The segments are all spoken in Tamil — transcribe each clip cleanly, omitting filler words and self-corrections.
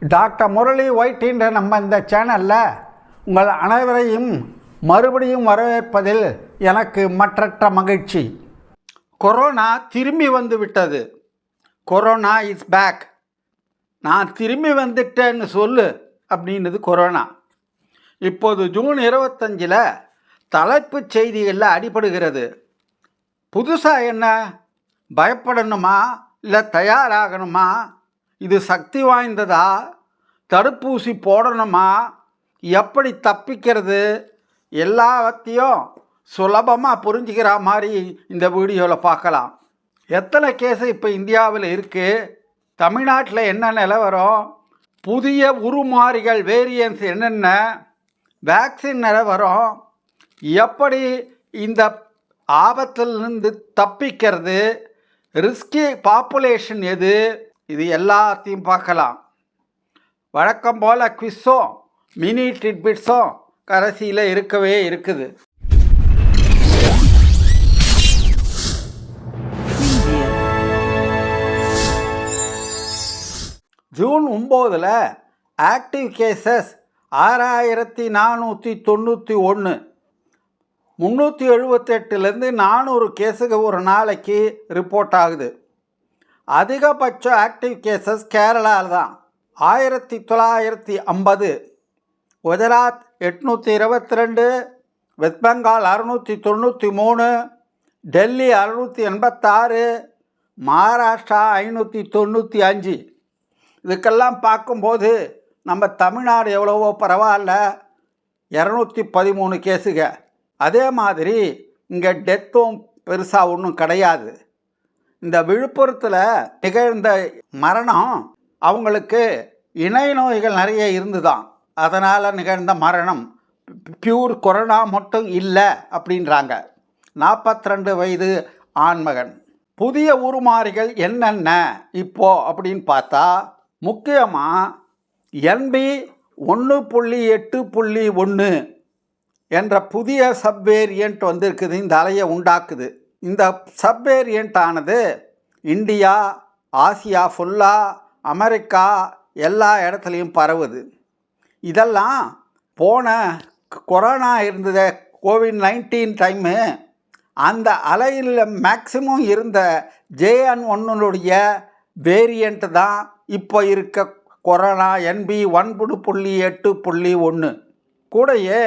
டாக்டர் முரளி ஒயிட்டின்ற நம்ம இந்த சேனலில் உங்கள் அனைவரையும் மறுபடியும் வரவேற்பதில் எனக்கு மற்றற்ற மகிழ்ச்சி. கொரோனா திரும்பி வந்து விட்டது. Corona is back. நான் திரும்பி வந்துட்டேன்னு சொல்லு அப்படின்னுது கொரோனா. இப்போது ஜூன் 25 தலைப்புச் செய்திகளில் அடிபடுகிறது. புதுசாக என்ன பயப்படணுமா இல்லை தயாராகணுமா? இது சக்தி வாய்ந்ததா? தடுப்பூசி போடணுமா? எப்படி தப்பிக்கிறது? எல்லாத்தையும் சுலபமாக புரிஞ்சுக்கிற மாதிரி இந்த வீடியோவில் பார்க்கலாம். எத்தனை கேஸு இப்போ இந்தியாவில் இருக்குது? தமிழ்நாட்டில் என்ன நிலவரம்? புதிய உருமாறிகள் வேரியன்ஸ் என்னென்ன? வேக்சின் நிலவரம் எப்படி? இந்த ஆபத்திலிருந்து தப்பிக்கிறது? ரிஸ்கி பாப்புலேஷன் எது? இது எல்லாத்தையும் பார்க்கலாம். வழக்கம் போல் குவிஸும் மினி ட்ரிட்பிட்ஸும் கடைசியில் இருக்கவே இருக்குது. June 9 active cases 6491. 378லேருந்து 400 கேஸுக்கு ஒரு நாளைக்கு ரிப்போர்ட் ஆகுது. அதிகபட்ச ஆக்டிவ் கேசஸ் கேரளாவில் தான் 1950, குஜராத் 822, வெஸ்ட் பெங்கால் 693, டெல்லி 686, மகாராஷ்டிரா 595. இதுக்கெல்லாம் பார்க்கும்போது நம்ம தமிழ்நாடு எவ்வளவோ பரவாயில்ல, 213 கேஸுங்க. அதே மாதிரி இங்கே டெத்தும் பெருசாக ஒன்றும் கிடையாது. இந்த விழுப்புரத்தில் நிகழ்ந்த மரணம் அவங்களுக்கு இணை நோய்கள் நிறைய இருந்துதான், அதனால் நிகழ்ந்த மரணம். பியூர் கொரோனா மட்டும் இல்லை அப்படின்றாங்க. 42 வயது ஆண்மகன். புதிய உருமாறிகள் என்னென்ன இப்போ அப்படின்னு பார்த்தா, முக்கியமாக NB1.8.1 என்ற புதிய சப்வேரியண்ட் வந்திருக்குது. இந்த அலையை உண்டாக்குது. இந்த சப்வேரியண்ட் ஆனது இந்தியா, ஆசியா ஃபுல்லாக, அமெரிக்கா எல்லா இடத்துலையும் பரவுது. இதெல்லாம் போன கொரோனா இருந்தத COVID-19 டைமு அந்த அலையில் மேக்சிமம் இருந்த JN1 வேரியண்ட் தான் இப்போ இருக்க கொரோனா NB1.8.1. கூடயே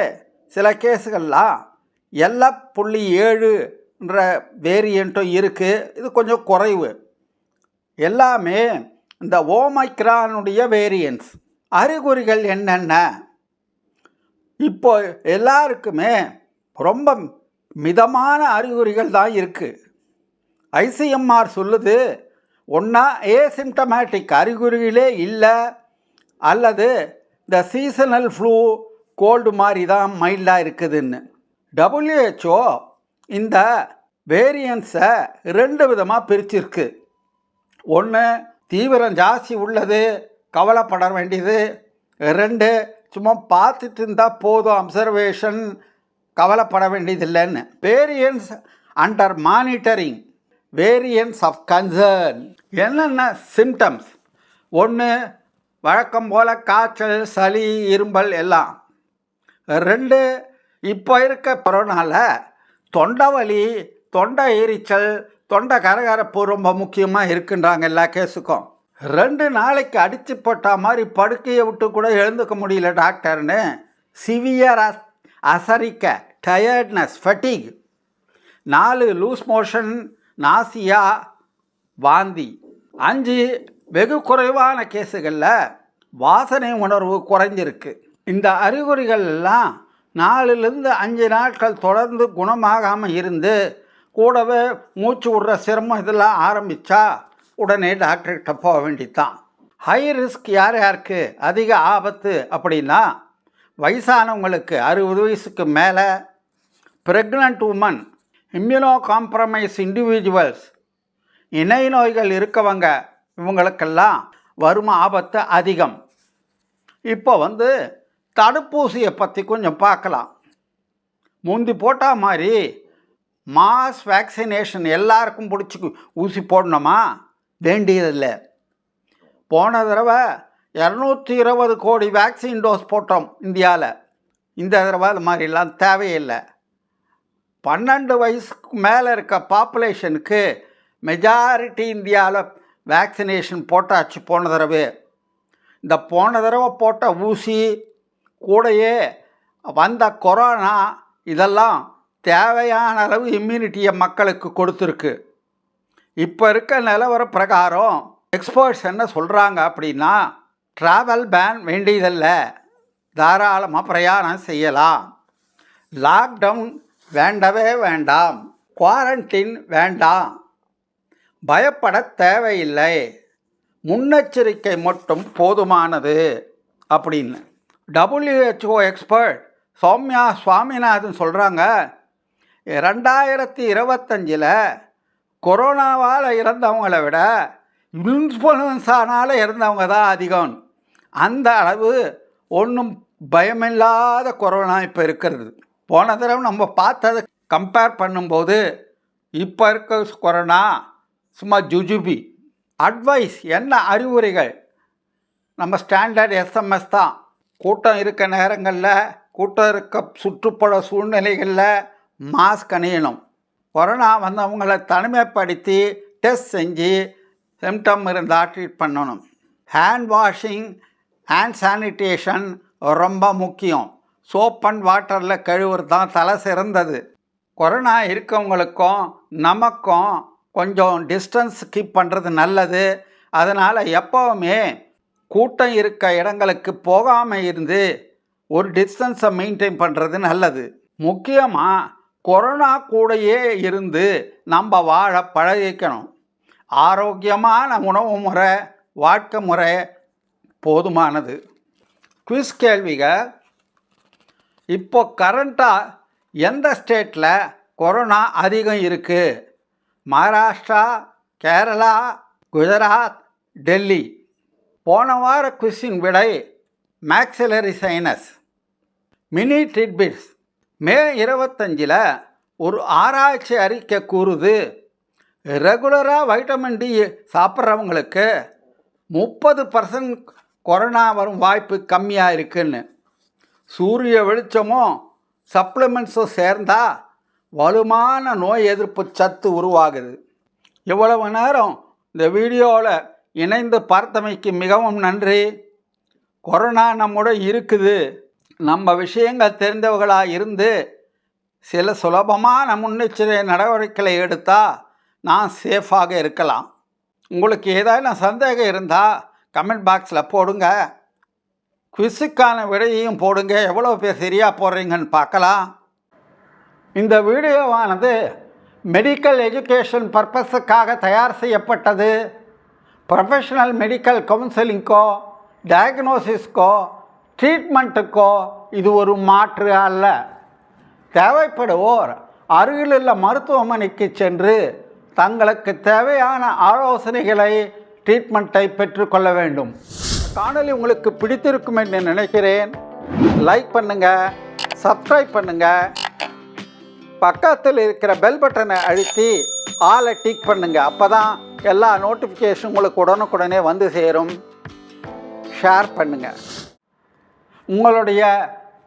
சில கேஸுகள்லாம் L.7 வேரியண்ட்டும் இருக்குது. இது கொஞ்சம் குறைவு. எல்லாமே இந்த ஓமைக்ரானுடைய வேரியன்ட்ஸ். அறிகுறிகள் என்னென்ன? இப்போ எல்லாருக்குமே ரொம்ப மிதமான அறிகுறிகள் தான் இருக்குது. ICMR சொல்லுது, ஒன்றா ஏசிம்டமேட்டிக் அறிகுறிகளே இல்லை, அல்லது இந்த சீசனல் ஃப்ளூ கோல்டு மாதிரி தான் மைல்டாக இருக்குதுன்னு. WHO இந்த வேரியன்ஸை 2 விதமாக பிரிச்சிருக்கு. ஒன்று தீவிரம் ஜாஸ்தி உள்ளது, கவலைப்பட வேண்டியது. 2 சும்மா பார்த்துட்டு இருந்தால் போதும், அப்சர்வேஷன், கவலைப்பட வேண்டியதில்லைன்னு. Variants under monitoring, variants of concern. என்னென்ன சிம்டம்ஸ்? 1 வழக்கம் போல் காய்ச்சல், சளி, இரும்பல் எல்லாம். 2 இப்போ இருக்க கொரோனாவில் தொண்டை வலி, தொண்டை எரிச்சல், தொண்டை கரகரப்பு ரொம்ப முக்கியமாக இருக்குன்றாங்க எல்லா கேஸுக்கும். 2 நாளைக்கு அடித்து போட்ட மாதிரி படுக்கையை விட்டு கூட எழுந்துக்க முடியல டாக்டர்னு. சிவியர் அசரிக்க, tiredness, fatigue. 4 loose motion, nausea, வாந்தி. 5 வெகு குறைவான கேஸுகளில் வாசனை உணர்வு குறைஞ்சிருக்கு. இந்த அறிகுறிகள் எல்லாம் 4லேருந்து 5 நாட்கள் தொடர்ந்து குணமாகாமல் இருந்து, கூடவே மூச்சு விடுற சிரமம் இதெல்லாம் ஆரம்பித்தா உடனே டாக்டர்கிட்ட போக வேண்டியதுதான். ஹை ரிஸ்க் யார் யாருக்கு அதிக ஆபத்து அப்படின்னா, வயசானவங்களுக்கு 60 வயசுக்கு மேலே, pregnant woman, immunocompromised individuals, இணை நோய்கள் இருக்கவங்க, இவங்களுக்கெல்லாம் வரும் ஆபத்து அதிகம். இப்போ தடுப்பூசியை பற்றி கொஞ்சம் பார்க்கலாம். முந்தி போட்டால் மாதிரி மாஸ் வேக்சினேஷன் எல்லாருக்கும் பிடிச்சி ஊசி போடணுமா? வேண்டியதில்லை. போன தடவை 220 கோடி வேக்சின் டோஸ் போட்டோம் இந்தியாவில். இந்த தடவை அது மாதிரிலாம் தேவையில்லை. 12 வயசுக்கு மேலே இருக்க பாப்புலேஷனுக்கு மெஜாரிட்டி இந்தியாவில் வேக்சினேஷன் போட்டாச்சு போன தடவை. இந்த போன தடவை போட்ட ஊசி கூடையே வந்த கொரோனா இதெல்லாம் தேவையான அளவு இம்யூனிட்டியை மக்களுக்கு கொடுத்துருக்கு. இப்போ இருக்க நிலவர பிரகாரம் எக்ஸ்பர்ட்ஸ் என்ன சொல்கிறாங்க அப்படின்னா, ட்ராவல் பேன் வேண்டியதில்லை, தாராளமாக பிரயாணம் செய்யலாம். லாக்டவுன் வேண்டவே வேண்டாம், குவாரண்டைன் வேண்டாம், பயப்பட தேவையில்லை, முன்னெச்சரிக்கை மட்டும் போதுமானது அப்படின்னு WHO எக்ஸ்பர்ட் சௌமியா சுவாமிநாதன் சொல்கிறாங்க. 2025 கொரோனாவால் இறந்தவங்களை விட இன்ஃப்ளூயன்ஸானால் இறந்தவங்க தான் அதிகம். அந்த அளவு ஒன்றும் பயமில்லாத கொரோனா இப்போ இருக்கிறது. போன தடவை நம்ம பார்த்ததை கம்பேர் பண்ணும்போது இப்போ இருக்க கொரோனா சும்மா ஜுஜுபி. அட்வைஸ் என்ன அறிவுரைகள்? நம்ம ஸ்டாண்டர்ட் SMS தான். கூட்டம் இருக்க நேரங்களில், கூட்டம் இருக்க சுற்றுப்புற சூழ்நிலைகளில் மாஸ்க் அணியணும். கொரோனா வந்தவங்களை தனிமைப்படுத்தி டெஸ்ட் செஞ்சு சிம்டம் இருந்தால் ட்ரீட் பண்ணணும். ஹேண்ட் வாஷிங், ஹேண்ட் சானிடேஷன் ரொம்ப முக்கியம். சோப் அண்ட் வாட்டரில் கழுவுறது தான் தலை சிறந்தது. கொரோனா இருக்கவங்களுக்கும் நமக்கும் கொஞ்சம் டிஸ்டன்ஸ் கீப் பண்ணுறது நல்லது. அதனால் எப்போவுமே கூட்டம் இருக்க இடங்களுக்கு போகாமல் இருந்து ஒரு டிஸ்டன்ஸை மெயின்டைன் பண்ணுறது நல்லது. முக்கியமாக கொரோனா கூடயே இருந்து நம்ம வாழ பழகிக்கணும். ஆரோக்கியமான உணவு முறை, வாழ்க்கை முறை போதுமானது. குவிஸ் கேள்விகள். இப்போ கரண்ட்டாக எந்த ஸ்டேட்டில் கொரோனா அதிகம் இருக்குது? மகாராஷ்டிரா, கேரளா, குஜராத், டெல்லி. போன வார குவிஸின் விடை மேக்ஸிலரி சைனஸ். மினி ட்ரிட்பிட்ஸ். மே 25 ஒரு ஆராய்ச்சி அறிக்கை கூறுது, ரெகுலராக வைட்டமின் டி சாப்பிட்றவங்களுக்கு 30% கொரோனா வரும் வாய்ப்பு கம்மியாக இருக்குன்னு. சூரிய வெளிச்சமும் சப்ளிமெண்ட்ஸும் சேர்ந்தால் வலுவான நோய் எதிர்ப்பு சத்து உருவாகுது. இவ்வளவு நேரம் இந்த வீடியோவில் இணைந்து பார்த்தமைக்கு மிகவும் நன்றி. கொரோனா நம்முடன் இருக்குது. நம்ம விஷயங்கள் தெரிந்தவர்களாக இருந்து சில சுலபமான முன்னெச்சரிக்கை நடவடிக்கைகளை எடுத்தால் நான் சேஃபாக இருக்கலாம். உங்களுக்கு ஏதாவது சந்தேகம் இருந்தால் கமெண்ட் பாக்ஸில் போடுங்க. குவிஸுக்கான விடையையும் போடுங்க. எவ்வளோ பேர் சரியாக போடுறீங்கன்னு பார்க்கலாம். இந்த வீடியோவானது மெடிக்கல் எஜுகேஷன் பர்பஸுக்காக தயார் செய்யப்பட்டது. ப்ரொஃபஷனல் மெடிக்கல் கவுன்சிலிங்கோ, டயக்னோசிஸ்க்கோ, ட்ரீட்மெண்ட்டுக்கோ இது ஒரு மாற்று அல்ல. தேவைப்படுவோர் அருகிலுள்ள மருத்துவமனைக்கு சென்று தங்களுக்கு தேவையான ஆலோசனைகளை, ட்ரீட்மெண்ட்டை பெற்றுக்கொள்ள வேண்டும். காணொளி உங்களுக்கு பிடித்திருக்கும் என்று நினைக்கிறேன். லைக் பண்ணுங்கள், சப்ஸ்கிரைப் பண்ணுங்கள், பக்கத்தில் இருக்கிற பெல் பட்டனை அழுத்தி ஆலை டிக் பண்ணுங்கள். அப்போ தான் எல்லா நோட்டிஃபிகேஷன் உங்களுக்கு உடனுக்குடனே வந்து சேரும். ஷேர் பண்ணுங்கள். உங்களுடைய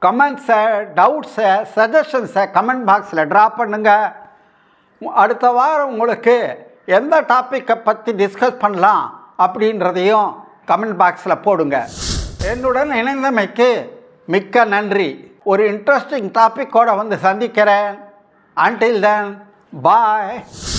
கமெண்ட்ஸை, டவுட்ஸை, சஜஷன்ஸை கமெண்ட் பாக்ஸில் ட்ராப் பண்ணுங்கள். அடுத்த வாரம் உங்களுக்கு எந்த டாப்பிக்கை பற்றி டிஸ்கஸ் பண்ணலாம் அப்படின்றதையும் கமெண்ட் பாக்ஸில் போடுங்க. என்னுடன் இணைந்தமைக்கு மிக்க நன்றி. ஒரு இன்ட்ரெஸ்டிங் டாப்பிக்கோடு வந்து சந்திக்கிறேன். Until then, bye.